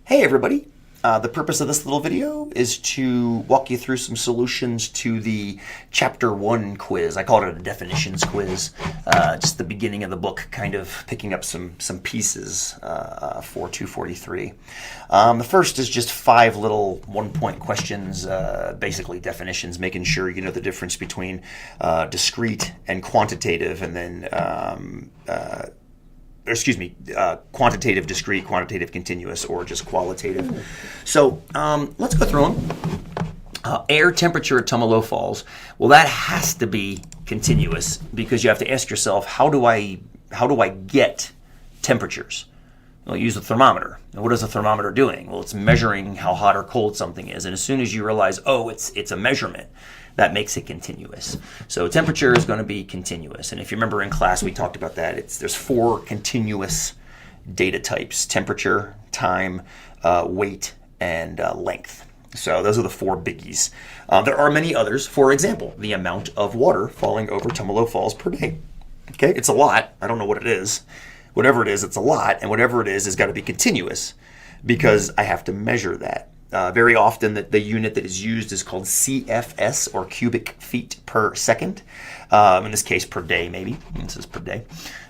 Hey everybody! The purpose of this little video is to walk you through some solutions to the Chapter 1 quiz. I called it a definitions quiz, just the beginning of the book, kind of picking up some pieces for 243. The first is just 5 little one-point questions, basically definitions, making sure you know the difference between discrete and quantitative, and then quantitative discrete, quantitative continuous, or just qualitative. So let's go through them. Air temperature at Tumalo Falls. Well, that has to be continuous because you have to ask yourself, how do I get temperatures? Well, use a thermometer. And what is a thermometer doing? Well, it's measuring how hot or cold something is. And as soon as you realize, oh, it's a measurement, that makes it continuous. So temperature is going to be continuous. And if you remember in class, we talked about that. There's 4 continuous data types: temperature, time, weight, and length. So those are the 4 biggies. There are many others. For example, the amount of water falling over Tumalo Falls per day. Okay, it's a lot. I don't know what it is. Whatever it is, it's a lot. And whatever it is has got to be continuous because I have to measure that. Very often the unit that is used is called CFS, or cubic feet per second. In this case, per day, maybe. This is per day.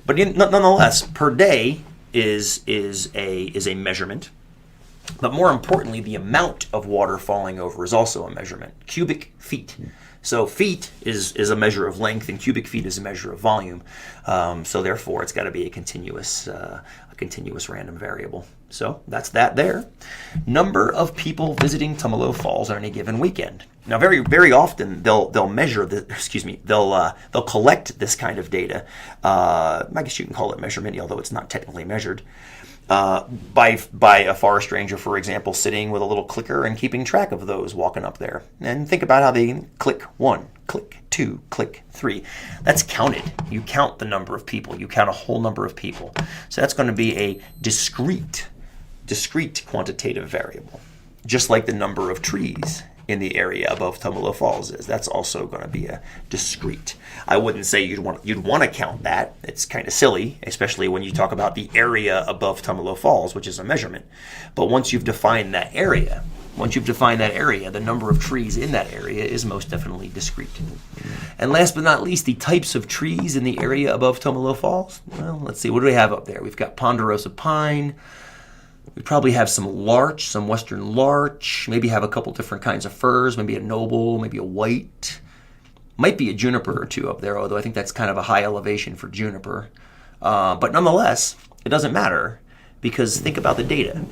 But nonetheless, per day is a measurement. But more importantly, the amount of water falling over is also a measurement. Cubic feet. So feet is a measure of length, and cubic feet is a measure of volume. So therefore, it's got to be a continuous random variable. So that's that there. Number of people visiting Tumalo Falls on any given weekend. Now, very, very often they'll measure the. They'll collect this kind of data. I guess you can call it measurement, although it's not technically measured. By a forest ranger, for example, sitting with a little clicker and keeping track of those walking up there. And think about how they click 1, click 2, click 3. That's counted. You count the number of people. You count a whole number of people. So that's going to be a discrete quantitative variable. Just like the number of trees in the area above Tumalo Falls is. That's also going to be a discrete. I wouldn't say you'd want to count that. It's kind of silly, especially when you talk about the area above Tumalo Falls, which is a measurement. But once you've defined that area, the number of trees in that area is most definitely discrete. And last but not least, the types of trees in the area above Tumalo Falls. Well, let's see. What do we have up there? We've got ponderosa pine. We probably have some larch, some western larch, maybe have a couple different kinds of firs, maybe a noble, maybe a white. Might be a juniper or 2 up there, although I think that's kind of a high elevation for juniper. But nonetheless, it doesn't matter because think about the data.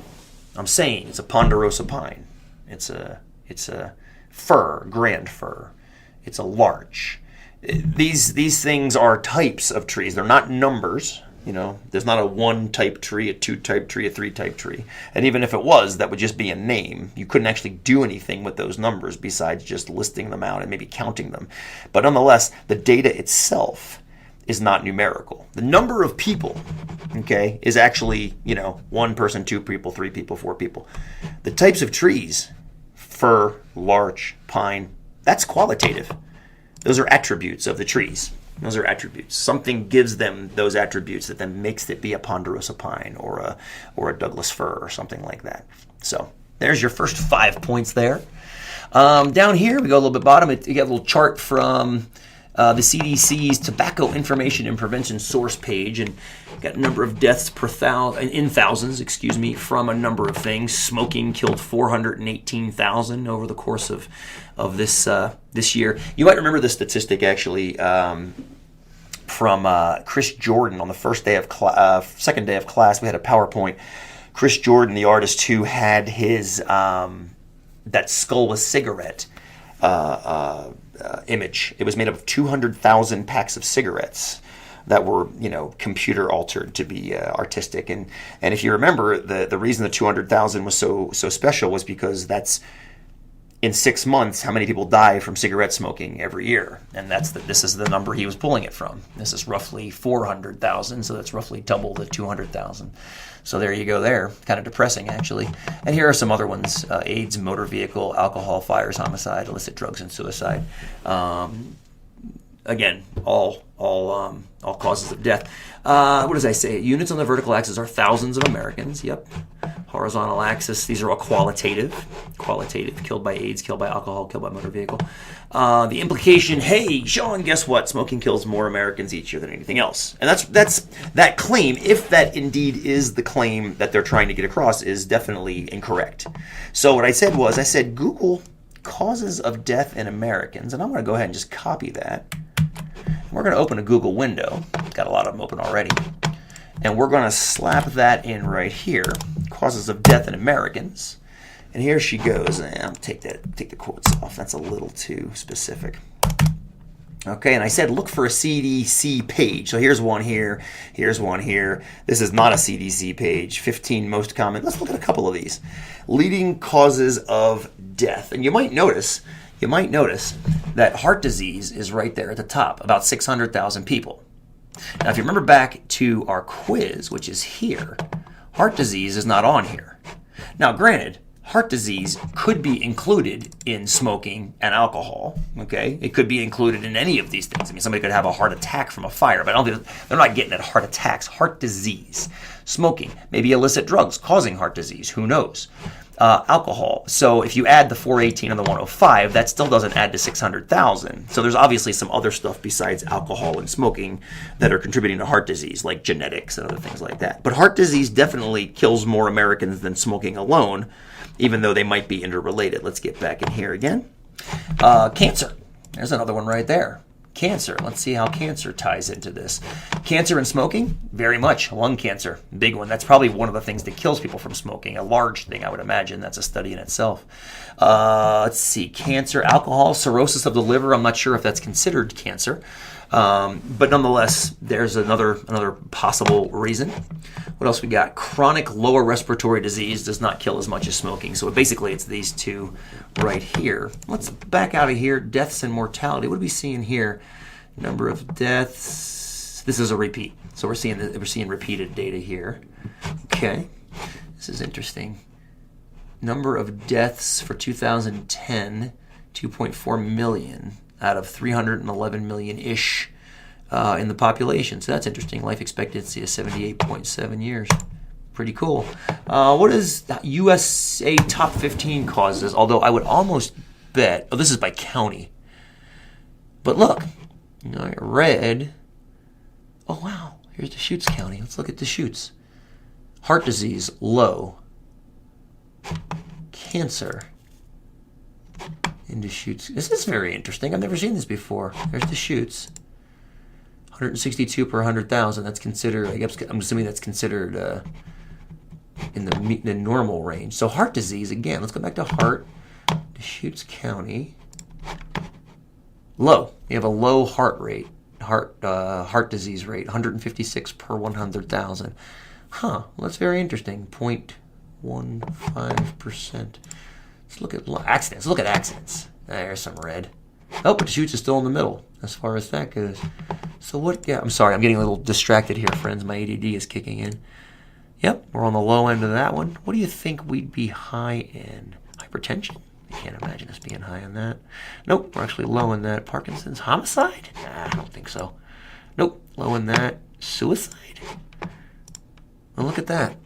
I'm saying it's a ponderosa pine. It's a fir, grand fir. It's a larch. These things are types of trees. They're not numbers. You know, there's not a 1 type tree, a 2 type tree, a 3 type tree. And even if it was, that would just be a name. You couldn't actually do anything with those numbers besides just listing them out and maybe counting them. But nonetheless, the data itself is not numerical. The number of people, okay, is actually, 1 person, 2 people, 3 people, 4 people. The types of trees, fir, larch, pine, that's qualitative. Those are attributes of the trees. Those are attributes. Something gives them those attributes that then makes it be a ponderosa pine or a Douglas fir or something like that. So there's your first 5 points there. Down here, we go a little bit bottom. You get a little chart from the CDC's Tobacco Information and Prevention source page, and got a number of deaths per thousands, from a number of things. Smoking killed 418,000 over the course of this year. You might remember this statistic actually from Chris Jordan on the second day of class. We had a PowerPoint. Chris Jordan, the artist who had his that skull with cigarette image. It was made up of 200,000 packs of cigarettes that were, computer altered to be artistic. And if you remember, the reason the 200,000 was so special was because that's in 6 months how many people die from cigarette smoking every year. And this is the number he was pulling it from. This is roughly 400,000, so that's roughly double the 200,000. So there you go there. Kind of depressing, actually. And here are some other ones. AIDS, motor vehicle, alcohol, fires, homicide, illicit drugs, and suicide. Again, all causes of death. What does I say? Units on the vertical axis are thousands of Americans. Yep. Horizontal axis, these are all qualitative. Killed by AIDS, killed by alcohol, killed by motor vehicle. The implication, hey, Sean, guess what? Smoking kills more Americans each year than anything else. And that's that claim, if that indeed is the claim that they're trying to get across, is definitely incorrect. So what I said, Google causes of death in Americans, and I'm going to go ahead and just copy that. We're going to open a Google window. Got a lot of them open already. And we're going to slap that in right here, causes of death in Americans. And here she goes. I'll take the quotes off. That's a little too specific. Okay, and I said look for a CDC page. So here's one here. Here's one here. This is not a CDC page. 15 most common. Let's look at a couple of these. Leading causes of death. And you might notice that heart disease is right there at the top, about 600,000 people. Now, if you remember back to our quiz, which is here, heart disease is not on here. Now, granted, heart disease could be included in smoking and alcohol, okay? It could be included in any of these things. I mean, somebody could have a heart attack from a fire, but I don't think they're not getting at heart attacks. Heart disease, smoking, maybe illicit drugs causing heart disease, who knows? Alcohol. So if you add the 418 and the 105, that still doesn't add to 600,000. So there's obviously some other stuff besides alcohol and smoking that are contributing to heart disease, like genetics and other things like that. But heart disease definitely kills more Americans than smoking alone, even though they might be interrelated. Let's get back in here again. Cancer. There's another one right there. Cancer. Let's see how cancer ties into this. Cancer and smoking? Very much. Lung cancer. Big one. That's probably one of the things that kills people from smoking. A large thing, I would imagine. That's a study in itself. Let's see. Cancer, alcohol, cirrhosis of the liver. I'm not sure if that's considered cancer. But nonetheless, there's another possible reason. What else we got? Chronic lower respiratory disease does not kill as much as smoking. So basically, it's these two right here. Let's back out of here. Deaths and mortality. What are we seeing here? Number of deaths. This is a repeat. So we're seeing repeated data here. Okay, this is interesting. Number of deaths for 2010, 2.4 million out of 311 million-ish in the population. So that's interesting. Life expectancy is 78.7 years. Pretty cool. What is USA top 15 causes? Although I would almost bet, this is by county. But look, I read, oh wow, here's Deschutes County. Let's look at Deschutes. Heart disease, low. Cancer in Deschutes. This is very interesting. I've never seen this before. There's Deschutes. 162 per 100,000. That's considered, I'm assuming that's considered in the normal range. So heart disease, again, let's go back to heart. Deschutes County. Low. You have a low heart rate, heart disease rate, 156 per 100,000. Huh, well, that's very interesting. 0.15%. Let's look at accidents. Look at accidents. There's some red. Oh, but Deschutes is still in the middle as far as that goes. So what? Yeah, I'm sorry. I'm getting a little distracted here, friends. My ADD is kicking in. Yep, we're on the low end of that one. What do you think we'd be high in? Hypertension? I can't imagine us being high in that. Nope, we're actually low in that. Parkinson's? Homicide? Nah, I don't think so. Nope, low in that. Suicide? Well, look at that.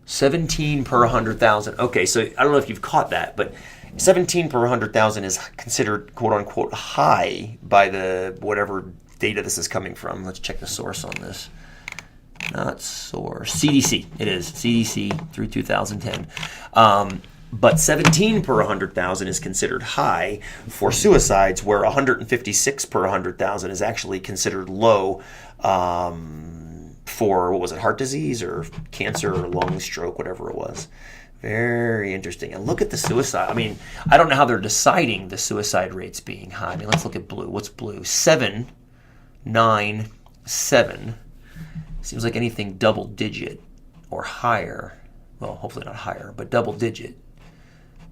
17 per 100,000. Okay, so I don't know if you've caught that, but 17 per 100,000 is considered quote-unquote high by the whatever data this is coming from. Let's check the source on this. Not source. CDC. It is. CDC through 2010. But 17 per 100,000 is considered high for suicides, where 156 per 100,000 is actually considered low for, what was it, heart disease or cancer or lung, stroke, whatever it was. Very interesting. And look at the suicide. I mean, I don't know how they're deciding the suicide rates being high. I mean, let's look at blue. What's blue? 7, 9, 7. Seems like anything double digit or higher, well, hopefully not higher, but double digit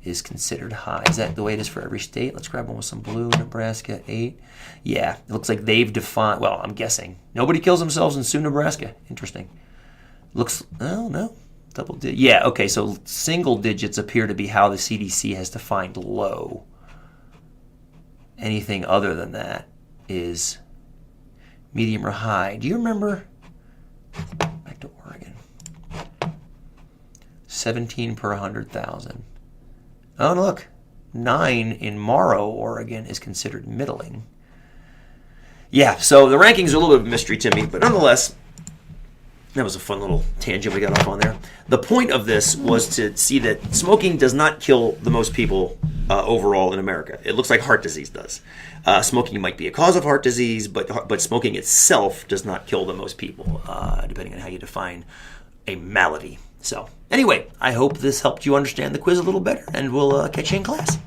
is considered high. Is that the way it is for every state? Let's grab one with some blue. Nebraska, 8. Yeah, it looks like they've defined, well, I'm guessing. Nobody kills themselves in Sioux, Nebraska. Interesting. Looks, oh, no. Double digit. Yeah, okay, so single digits appear to be how the CDC has defined low. Anything other than that is medium or high. Do you remember? Back to Oregon. 17 per 100,000. Oh, and look, 9 in Morrow, Oregon is considered middling. Yeah, so the rankings are a little bit of a mystery to me, but nonetheless, that was a fun little tangent we got off on there. The point of this was to see that smoking does not kill the most people overall in America. It looks like heart disease does. Smoking might be a cause of heart disease, but smoking itself does not kill the most people, depending on how you define a malady. So anyway, I hope this helped you understand the quiz a little better, and we'll catch you in class.